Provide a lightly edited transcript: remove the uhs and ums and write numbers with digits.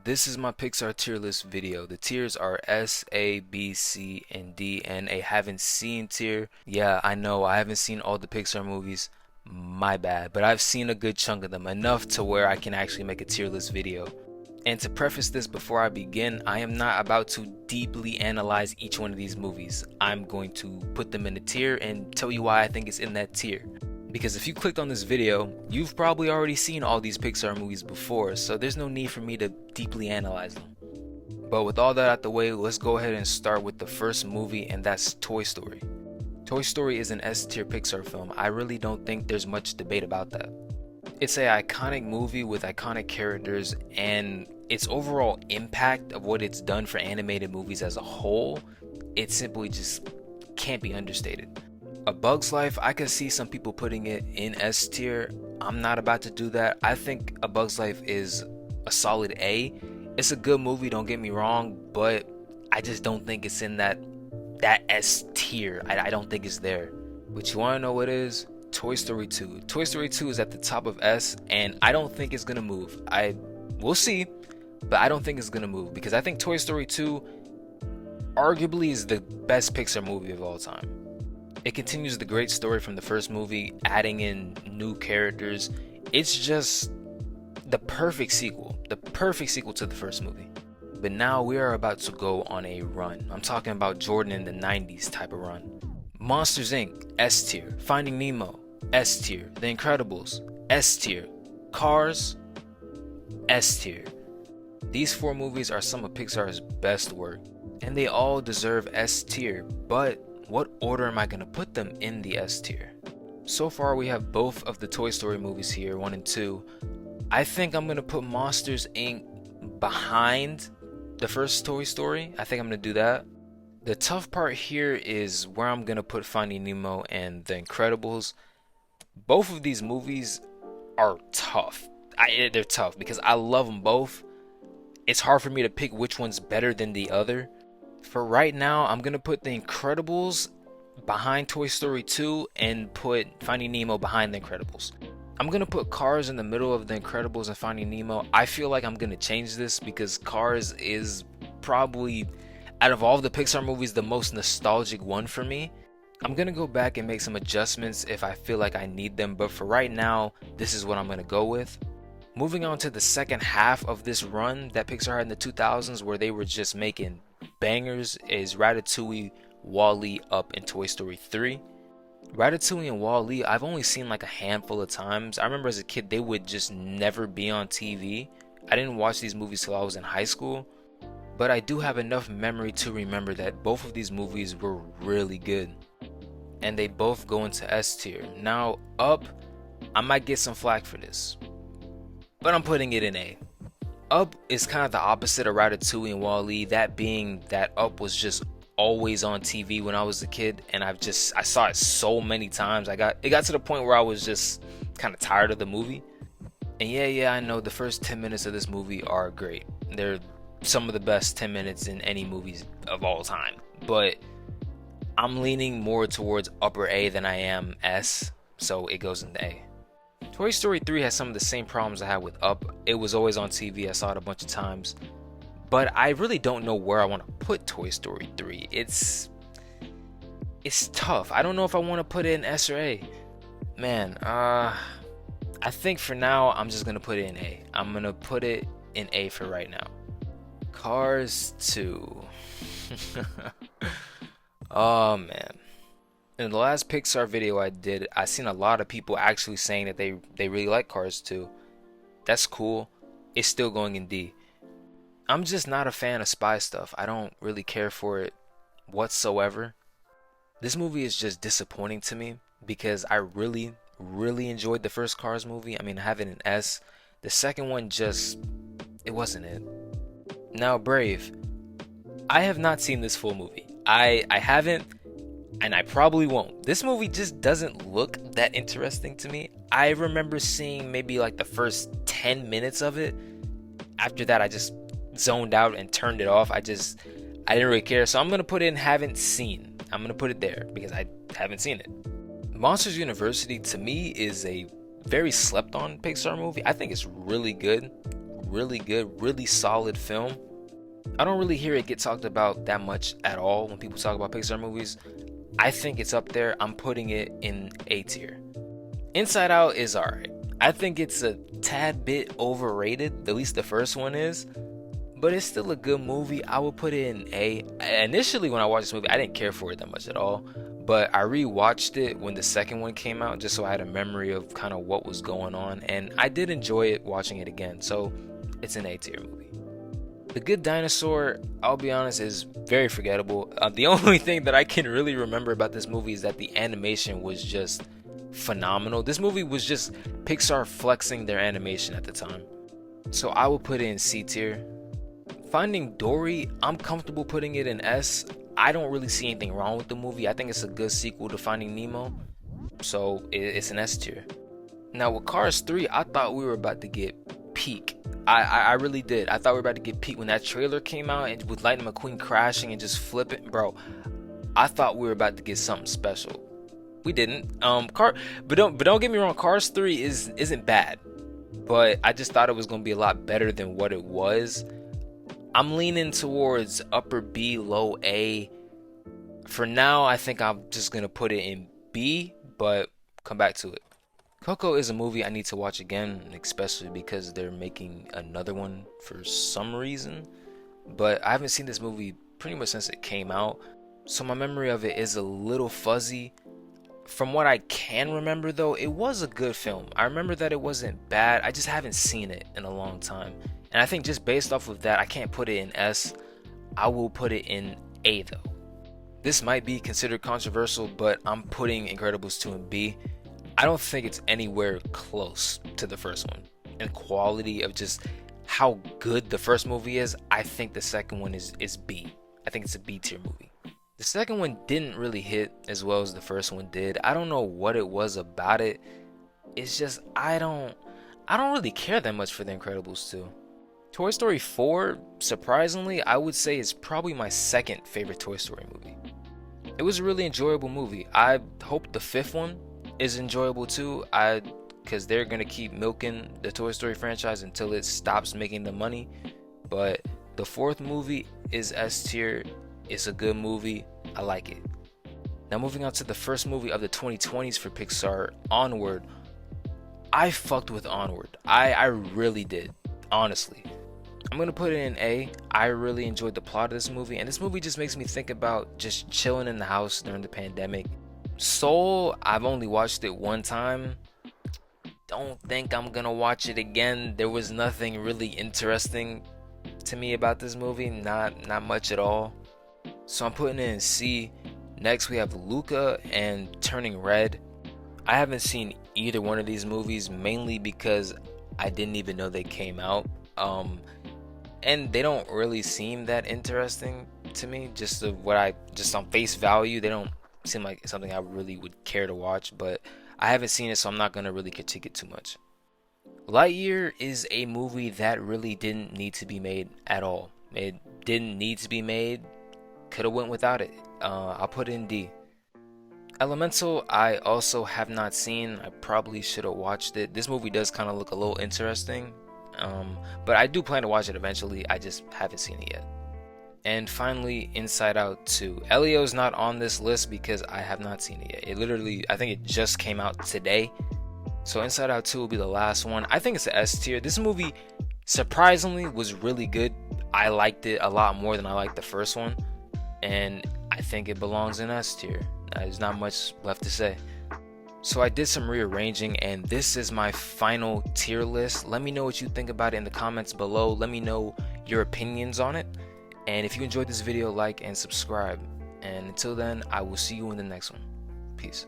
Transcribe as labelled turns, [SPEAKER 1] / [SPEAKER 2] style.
[SPEAKER 1] This is my Pixar tier list video. The tiers are S, A, B, C, and D, and a haven't seen tier. Yeah, I know I haven't seen all the Pixar movies. My bad, but I've seen a good chunk of them, enough to where I can actually make a tier list video. And to preface this before I begin, I am not about to deeply analyze each one of these movies. I'm going to put them in a tier and tell you why I think it's in that tier. Because if you clicked on this video, you've probably already seen all these Pixar movies before, so there's no need for me to deeply analyze them. But with all that out the way, let's go ahead and start with the first movie, and that's Toy Story. Toy Story is an S tier Pixar film. I really don't think there's much debate about that. It's an iconic movie with iconic characters, and its overall impact of what it's done for animated movies as a whole, it simply just can't be understated. A Bug's Life, I could see some people putting it in S tier. I'm not about to do that. I think A Bug's Life is a solid A. It's a good movie, don't get me wrong, but I just don't think it's in that S tier. I don't think it's there. But you want to know what it is? Toy Story 2. Toy Story 2 is at the top of S, and I don't think it's gonna move. We'll see, but I don't think it's gonna move because I think Toy Story 2 arguably is the best Pixar movie of all time. It continues the great story from the first movie, adding in new characters. It's just the perfect sequel to the first movie. But now we are about to go on a run. I'm talking about Jordan in the 90s type of run. Monsters Inc. S tier. Finding Nemo S tier. The Incredibles S tier. Cars S tier. These 4 movies are some of Pixar's best work, and they all deserve S tier, but what order am I going to put them in the S tier? So far we have both of the Toy Story movies here, 1 and 2. I think I'm going to put Monsters Inc. behind the first Toy Story. I think I'm going to do that. The tough part here is where I'm going to put Finding Nemo and The Incredibles. Both of these movies are tough. They're tough because I love them both. It's hard for me to pick which one's better than the other. For right now, I'm going to put The Incredibles behind Toy Story 2 and put Finding Nemo behind The Incredibles. I'm going to put Cars in the middle of The Incredibles and Finding Nemo. I feel like I'm going to change this because Cars is probably, out of all the Pixar movies, the most nostalgic one for me. I'm going to go back and make some adjustments if I feel like I need them, but for right now, this is what I'm going to go with. Moving on to the second half of this run that Pixar had in the 2000s where they were just making bangers is Ratatouille, WALL-E, Up, and Toy Story 3. Ratatouille and WALL-E I've only seen like a handful of times. I remember as a kid they would just never be on TV. I didn't watch these movies till I was in high school, but I do have enough memory to remember that both of these movies were really good, and they both go into S tier. Now Up, I might get some flack for this, but I'm putting it in A. Up is kind of the opposite of Ratatouille and WALL-E, that being that Up was just always on TV when I was a kid, and I saw it so many times. It got to the point where I was just kind of tired of the movie. And yeah, I know the first 10 minutes of this movie are great. They're some of the best 10 minutes in any movies of all time. But I'm leaning more towards upper A than I am S, so it goes into A. Toy Story 3 has some of the same problems I had with Up. It was always on TV. I saw it a bunch of times. But I really don't know where I want to put Toy Story 3. It's tough. I don't know if I want to put it in S or A. Man, I think for now I'm just going to put it in A. I'm going to put it in A for right now. Cars 2. Oh man. In the last Pixar video I did, I seen a lot of people actually saying that they really like Cars 2. That's cool. It's still going in D. I'm just not a fan of spy stuff. I don't really care for it whatsoever. This movie is just disappointing to me because I really enjoyed the first Cars movie. I mean, I have it in S. The second one it wasn't it. Now Brave. I have not seen this full movie. I haven't. and I probably won't. This movie just doesn't look that interesting to me. I remember seeing maybe like the first 10 minutes of it. After that, I just zoned out and turned it off. I didn't really care. So I'm gonna put in haven't seen. I'm gonna put it there because I haven't seen it. Monsters University to me is a very slept on Pixar movie. I think it's really good, really solid film. I don't really hear it get talked about that much at all when people talk about Pixar movies. I think it's up there. I'm putting it in A tier. Inside Out is alright. I think it's a tad bit overrated, at least the first one is, but it's still a good movie. I would put it in A. Initially, when I watched this movie, I didn't care for it that much at all, but I rewatched it when the second one came out just so I had a memory of kind of what was going on, and I did enjoy it watching it again, so it's an A tier movie. The Good Dinosaur, I'll be honest, is very forgettable. The only thing that I can really remember about this movie is that the animation was just phenomenal. This movie was just Pixar flexing their animation at the time. So I will put it in C tier. Finding Dory, I'm comfortable putting it in S. I don't really see anything wrong with the movie. I think it's a good sequel to Finding Nemo. So it's an S tier. Now with Cars 3, I thought we were about to get peak. I really did. I thought we were about to get peak when that trailer came out and with Lightning McQueen crashing and just flipping. Bro, I thought we were about to get something special. We didn't. But don't get me wrong, Cars 3 isn't bad. But I just thought it was gonna be a lot better than what it was. I'm leaning towards upper B, low A. For now, I think I'm just gonna put it in B, but come back to it. Coco is a movie I need to watch again, especially because they're making another one for some reason. But I haven't seen this movie pretty much since it came out, so my memory of it is a little fuzzy. From what I can remember though, it was a good film. I remember that it wasn't bad. I just haven't seen it in a long time. And I think just based off of that, I can't put it in S. I will put it in A though. This might be considered controversial, but I'm putting Incredibles 2 in B. I don't think it's anywhere close to the first one. And quality of just how good the first movie is, I think the second one is B. I think it's a B tier movie. The second one didn't really hit as well as the first one did. I don't know what it was about it. It's just I don't really care that much for The Incredibles 2. Toy Story 4, surprisingly, I would say is probably my second favorite Toy Story movie. It was a really enjoyable movie. I hope the fifth one is enjoyable too. Because they're gonna keep milking the Toy Story franchise until it stops making the money. But the fourth movie is S tier. It's a good movie. I like it. Now moving on to the first movie of the 2020s for Pixar, Onward. I fucked with Onward. I really did, honestly. I'm gonna put it in A. I really enjoyed the plot of this movie, and this movie just makes me think about just chilling in the house during the pandemic. Soul, I've only watched it one time. Don't think I'm gonna watch it again. There was nothing really interesting to me about this movie, not much at all. So I'm putting it in C. Next we have Luca and Turning Red. I haven't seen either one of these movies, mainly because I didn't even know they came out. And they don't really seem that interesting to me. Just on face value, they don't seem like something I really would care to watch. But I haven't seen it, so I'm not gonna really critique it too much. Lightyear is a movie that really didn't need to be made at all. It didn't need to be made. Could have went without it. I'll put it in D. Elemental, I also have not seen. I probably should have watched it. This movie does kind of look a little interesting. But I do plan to watch it eventually. I just haven't seen it yet. And finally, Inside Out 2. Elio's not on this list because I have not seen it yet. I think it just came out today. So Inside Out 2 will be the last one. I think it's an S tier. This movie, surprisingly, was really good. I liked it a lot more than I liked the first one. And I think it belongs in S tier. There's not much left to say. So I did some rearranging, and this is my final tier list. Let me know what you think about it in the comments below. Let me know your opinions on it. And if you enjoyed this video, like and subscribe. And until then, I will see you in the next one. Peace.